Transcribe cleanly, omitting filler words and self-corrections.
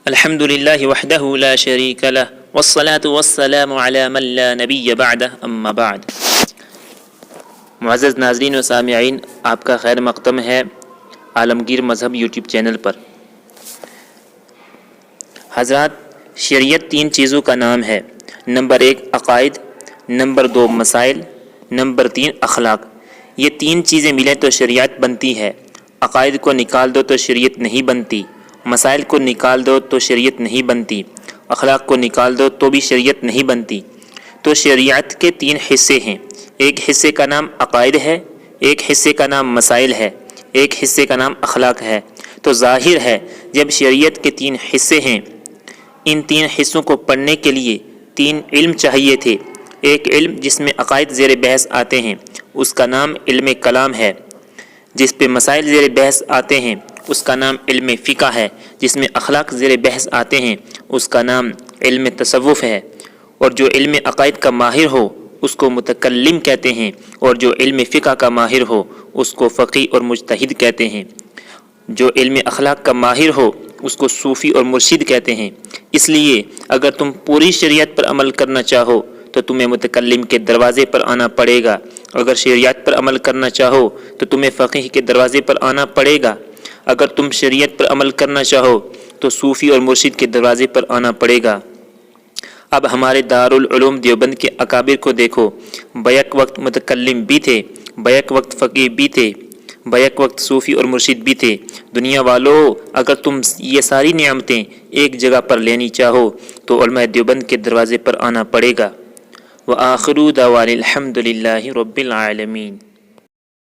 الحمد للہ وحدہ لا شریک لہ والصلاة والسلام علی من لا نبی بعدہ اما بعد۔ معزز ناظرین و سامعین، آپ کا خیر مقدم ہے عالمگیر مذہب یوٹیوب چینل پر۔ حضرات، شریعت 3 چیزوں کا نام ہے۔ نمبر 1 عقائد، نمبر 2 مسائل، نمبر 3 اخلاق۔ یہ 3 چیزیں ملیں تو شریعت بنتی ہے۔ عقائد کو نکال دو تو شریعت نہیں بنتی، مسائل کو نکال دو تو شریعت نہیں بنتی، اخلاق کو نکال دو تو بھی شریعت نہیں بنتی۔ تو شریعت کے 3 حصے ہیں، ایک حصے کا نام عقائد ہے، ایک حصے کا نام مسائل ہے، ایک حصے کا نام اخلاق ہے۔ تو ظاہر ہے جب شریعت کے 3 حصے ہیں، ان 3 حصوں کو پڑھنے کے لیے 3 علم چاہیے تھے۔ ایک علم جس میں عقائد زیر بحث آتے ہیں، اس کا نام علم کلام ہے۔ جس پہ مسائل زیر بحث آتے ہیں، اس کا نام علم فقہ ہے۔ جس میں اخلاق زیر بحث آتے ہیں، اس کا نام علم تصوف ہے۔ اور جو علم عقائد کا ماہر ہو اس کو متکلم کہتے ہیں، اور جو علم فقہ کا ماہر ہو اس کو فقیہ اور مجتہد کہتے ہیں۔ جو علم اخلاق کا ماہر ہو اس کو صوفی اور مرشد کہتے ہیں۔ اس لیے اگر تم پوری شریعت پر عمل کرنا چاہو تو تمہیں متکلم کے دروازے پر آنا پڑے گا، اگر شریعت پر عمل کرنا چاہو تو تمہیں فقیہ کے دروازے پر آنا پڑے گا، اگر تم شریعت پر عمل کرنا چاہو تو صوفی اور مرشد کے دروازے پر آنا پڑے گا۔ اب ہمارے دارالعلوم دیوبند کے اکابر کو دیکھو، بیک وقت متکلم بھی تھے، بیک وقت فقیہ بھی تھے، بیک وقت صوفی اور مرشد بھی تھے۔ دنیا والو، اگر تم یہ ساری نعمتیں ایک جگہ پر لینی چاہو تو علماء دیوبند کے دروازے پر آنا پڑے گا۔ وآخر دعوانا الحمد للہ رب العالمین۔